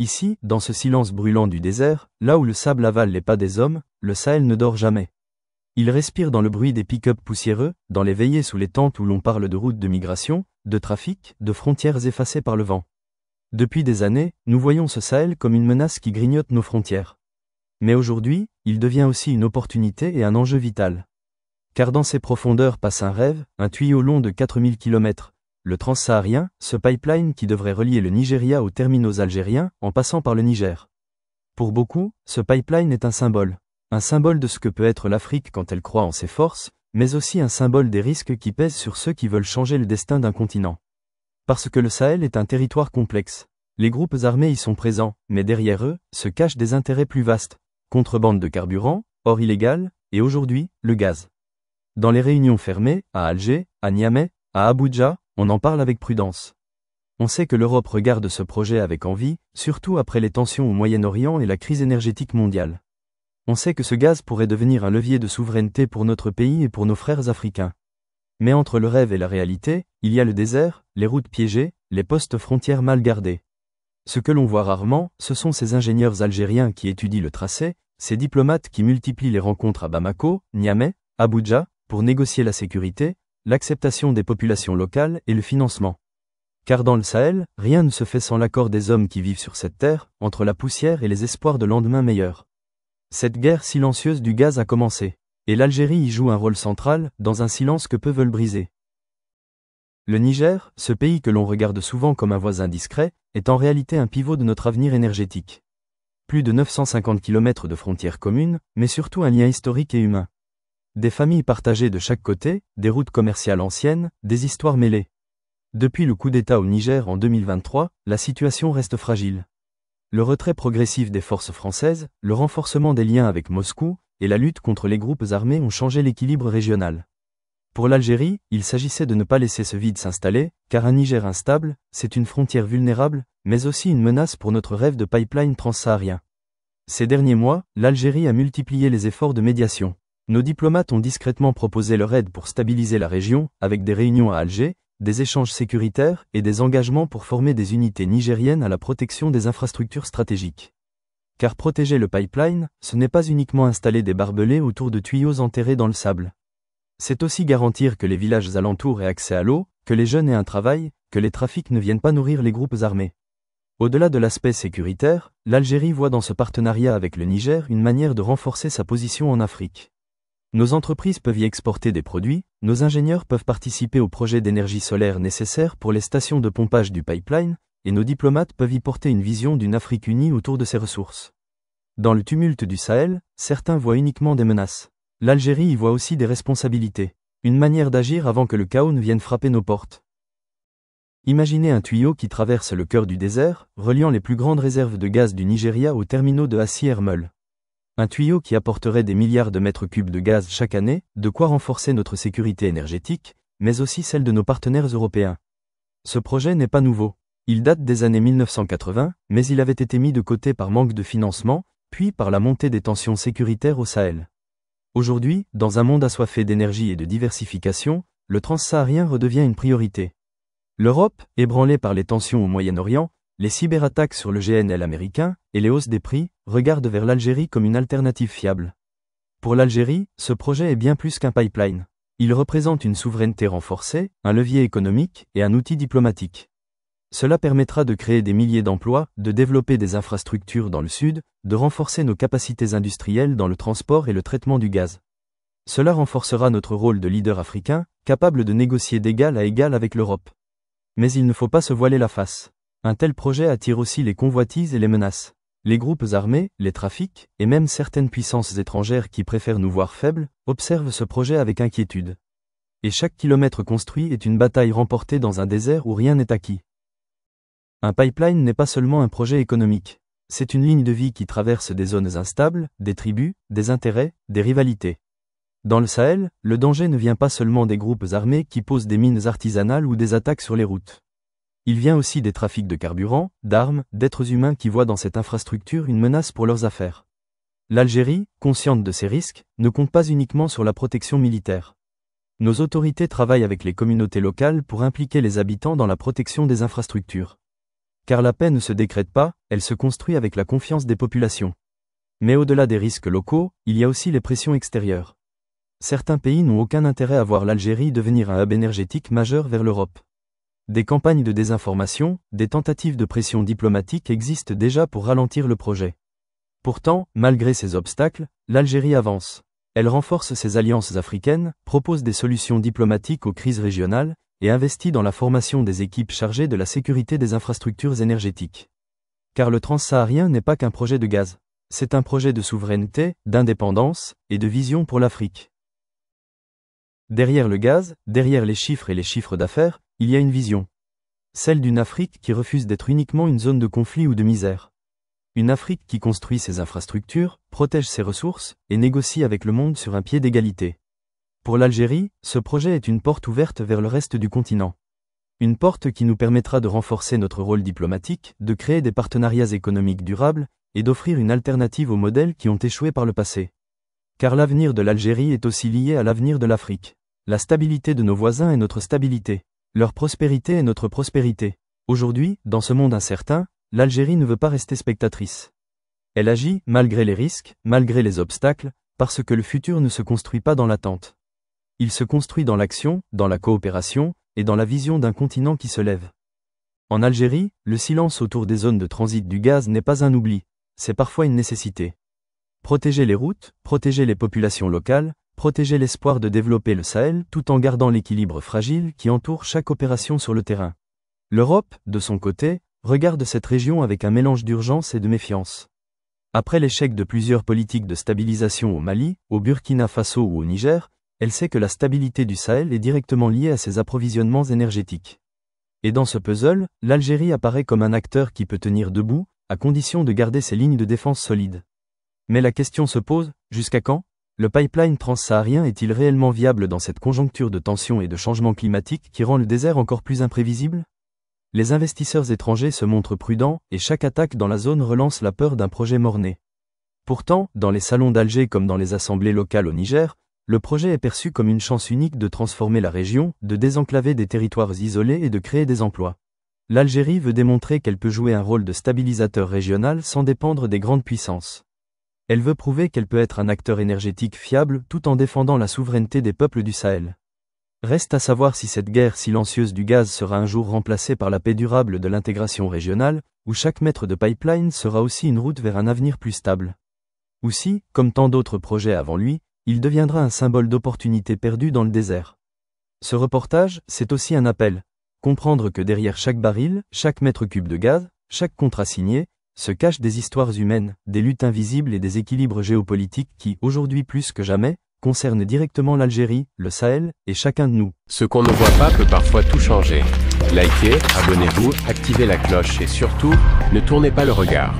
Ici, dans ce silence brûlant du désert, là où le sable avale les pas des hommes, le Sahel ne dort jamais. Il respire dans le bruit des pick-up poussiéreux, dans les veillées sous les tentes où l'on parle de routes de migration, de trafic, de frontières effacées par le vent. Depuis des années, nous voyons ce Sahel comme une menace qui grignote nos frontières. Mais aujourd'hui, il devient aussi une opportunité et un enjeu vital. Car dans ses profondeurs passe un rêve, un tuyau long de 4000 km, le Transsaharien, ce pipeline qui devrait relier le Nigeria aux terminaux algériens, en passant par le Niger. Pour beaucoup, ce pipeline est un symbole de ce que peut être l'Afrique quand elle croit en ses forces, mais aussi un symbole des risques qui pèsent sur ceux qui veulent changer le destin d'un continent. Parce que le Sahel est un territoire complexe. Les groupes armés y sont présents, mais derrière eux, se cachent des intérêts plus vastes. Contrebande de carburant, or illégal, et aujourd'hui, le gaz. Dans les réunions fermées, à Alger, à Niamey, à Abuja, on en parle avec prudence. On sait que l'Europe regarde ce projet avec envie, surtout après les tensions au Moyen-Orient et la crise énergétique mondiale. On sait que ce gaz pourrait devenir un levier de souveraineté pour notre pays et pour nos frères africains. Mais entre le rêve et la réalité, il y a le désert, les routes piégées, les postes frontières mal gardés. Ce que l'on voit rarement, ce sont ces ingénieurs algériens qui étudient le tracé, ces diplomates qui multiplient les rencontres à Bamako, Niamey, Abuja, pour négocier la sécurité, l'acceptation des populations locales et le financement. Car dans le Sahel, rien ne se fait sans l'accord des hommes qui vivent sur cette terre, entre la poussière et les espoirs de lendemains meilleurs. Cette guerre silencieuse du gaz a commencé. Et l'Algérie y joue un rôle central, dans un silence que peu veulent briser. Le Niger, ce pays que l'on regarde souvent comme un voisin discret, est en réalité un pivot de notre avenir énergétique. Plus de 950 km de frontières communes, mais surtout un lien historique et humain. Des familles partagées de chaque côté, des routes commerciales anciennes, des histoires mêlées. Depuis le coup d'État au Niger en 2023, la situation reste fragile. Le retrait progressif des forces françaises, le renforcement des liens avec Moscou, et la lutte contre les groupes armés ont changé l'équilibre régional. Pour l'Algérie, il s'agissait de ne pas laisser ce vide s'installer, car un Niger instable, c'est une frontière vulnérable, mais aussi une menace pour notre rêve de pipeline transsaharien. Ces derniers mois, l'Algérie a multiplié les efforts de médiation. Nos diplomates ont discrètement proposé leur aide pour stabiliser la région, avec des réunions à Alger, des échanges sécuritaires et des engagements pour former des unités nigériennes à la protection des infrastructures stratégiques. Car protéger le pipeline, ce n'est pas uniquement installer des barbelés autour de tuyaux enterrés dans le sable. C'est aussi garantir que les villages alentours aient accès à l'eau, que les jeunes aient un travail, que les trafics ne viennent pas nourrir les groupes armés. Au-delà de l'aspect sécuritaire, l'Algérie voit dans ce partenariat avec le Niger une manière de renforcer sa position en Afrique. Nos entreprises peuvent y exporter des produits, nos ingénieurs peuvent participer aux projets d'énergie solaire nécessaires pour les stations de pompage du pipeline, et nos diplomates peuvent y porter une vision d'une Afrique unie autour de ses ressources. Dans le tumulte du Sahel, certains voient uniquement des menaces. L'Algérie y voit aussi des responsabilités. Une manière d'agir avant que le chaos ne vienne frapper nos portes. Imaginez un tuyau qui traverse le cœur du désert, reliant les plus grandes réserves de gaz du Nigeria aux terminaux de Hassi-Hermel. Un tuyau qui apporterait des milliards de mètres cubes de gaz chaque année, de quoi renforcer notre sécurité énergétique, mais aussi celle de nos partenaires européens. Ce projet n'est pas nouveau. Il date des années 1980, mais il avait été mis de côté par manque de financement, puis par la montée des tensions sécuritaires au Sahel. Aujourd'hui, dans un monde assoiffé d'énergie et de diversification, le transsaharien redevient une priorité. L'Europe, ébranlée par les tensions au Moyen-Orient, les cyberattaques sur le GNL américain et les hausses des prix, regarde vers l'Algérie comme une alternative fiable. Pour l'Algérie, ce projet est bien plus qu'un pipeline. Il représente une souveraineté renforcée, un levier économique et un outil diplomatique. Cela permettra de créer des milliers d'emplois, de développer des infrastructures dans le sud, de renforcer nos capacités industrielles dans le transport et le traitement du gaz. Cela renforcera notre rôle de leader africain, capable de négocier d'égal à égal avec l'Europe. Mais il ne faut pas se voiler la face. Un tel projet attire aussi les convoitises et les menaces. Les groupes armés, les trafics, et même certaines puissances étrangères qui préfèrent nous voir faibles, observent ce projet avec inquiétude. Et chaque kilomètre construit est une bataille remportée dans un désert où rien n'est acquis. Un pipeline n'est pas seulement un projet économique. C'est une ligne de vie qui traverse des zones instables, des tribus, des intérêts, des rivalités. Dans le Sahel, le danger ne vient pas seulement des groupes armés qui posent des mines artisanales ou des attaques sur les routes. Il vient aussi des trafics de carburant, d'armes, d'êtres humains qui voient dans cette infrastructure une menace pour leurs affaires. L'Algérie, consciente de ces risques, ne compte pas uniquement sur la protection militaire. Nos autorités travaillent avec les communautés locales pour impliquer les habitants dans la protection des infrastructures. Car la paix ne se décrète pas, elle se construit avec la confiance des populations. Mais au-delà des risques locaux, il y a aussi les pressions extérieures. Certains pays n'ont aucun intérêt à voir l'Algérie devenir un hub énergétique majeur vers l'Europe. Des campagnes de désinformation, des tentatives de pression diplomatique existent déjà pour ralentir le projet. Pourtant, malgré ces obstacles, l'Algérie avance. Elle renforce ses alliances africaines, propose des solutions diplomatiques aux crises régionales, et investit dans la formation des équipes chargées de la sécurité des infrastructures énergétiques. Car le transsaharien n'est pas qu'un projet de gaz. C'est un projet de souveraineté, d'indépendance, et de vision pour l'Afrique. Derrière le gaz, derrière les chiffres et les chiffres d'affaires, il y a une vision. Celle d'une Afrique qui refuse d'être uniquement une zone de conflit ou de misère. Une Afrique qui construit ses infrastructures, protège ses ressources, et négocie avec le monde sur un pied d'égalité. Pour l'Algérie, ce projet est une porte ouverte vers le reste du continent. Une porte qui nous permettra de renforcer notre rôle diplomatique, de créer des partenariats économiques durables, et d'offrir une alternative aux modèles qui ont échoué par le passé. Car l'avenir de l'Algérie est aussi lié à l'avenir de l'Afrique. La stabilité de nos voisins est notre stabilité. Leur prospérité est notre prospérité. Aujourd'hui, dans ce monde incertain, l'Algérie ne veut pas rester spectatrice. Elle agit, malgré les risques, malgré les obstacles, parce que le futur ne se construit pas dans l'attente. Il se construit dans l'action, dans la coopération, et dans la vision d'un continent qui se lève. En Algérie, le silence autour des zones de transit du gaz n'est pas un oubli, c'est parfois une nécessité. Protéger les routes, protéger les populations locales, protéger l'espoir de développer le Sahel tout en gardant l'équilibre fragile qui entoure chaque opération sur le terrain. L'Europe, de son côté, regarde cette région avec un mélange d'urgence et de méfiance. Après l'échec de plusieurs politiques de stabilisation au Mali, au Burkina Faso ou au Niger, elle sait que la stabilité du Sahel est directement liée à ses approvisionnements énergétiques. Et dans ce puzzle, l'Algérie apparaît comme un acteur qui peut tenir debout, à condition de garder ses lignes de défense solides. Mais la question se pose, jusqu'à quand ? Le pipeline transsaharien est-il réellement viable dans cette conjoncture de tension et de changement climatique qui rend le désert encore plus imprévisible ? Les investisseurs étrangers se montrent prudents, et chaque attaque dans la zone relance la peur d'un projet mort-né. Pourtant, dans les salons d'Alger comme dans les assemblées locales au Niger, le projet est perçu comme une chance unique de transformer la région, de désenclaver des territoires isolés et de créer des emplois. L'Algérie veut démontrer qu'elle peut jouer un rôle de stabilisateur régional sans dépendre des grandes puissances. Elle veut prouver qu'elle peut être un acteur énergétique fiable tout en défendant la souveraineté des peuples du Sahel. Reste à savoir si cette guerre silencieuse du gaz sera un jour remplacée par la paix durable de l'intégration régionale, où chaque mètre de pipeline sera aussi une route vers un avenir plus stable. Ou si, comme tant d'autres projets avant lui, il deviendra un symbole d'opportunité perdue dans le désert. Ce reportage, c'est aussi un appel. Comprendre que derrière chaque baril, chaque mètre cube de gaz, chaque contrat signé, se cachent des histoires humaines, des luttes invisibles et des équilibres géopolitiques qui, aujourd'hui plus que jamais, concernent directement l'Algérie, le Sahel, et chacun de nous. Ce qu'on ne voit pas peut parfois tout changer. Likez, abonnez-vous, activez la cloche et surtout, ne tournez pas le regard.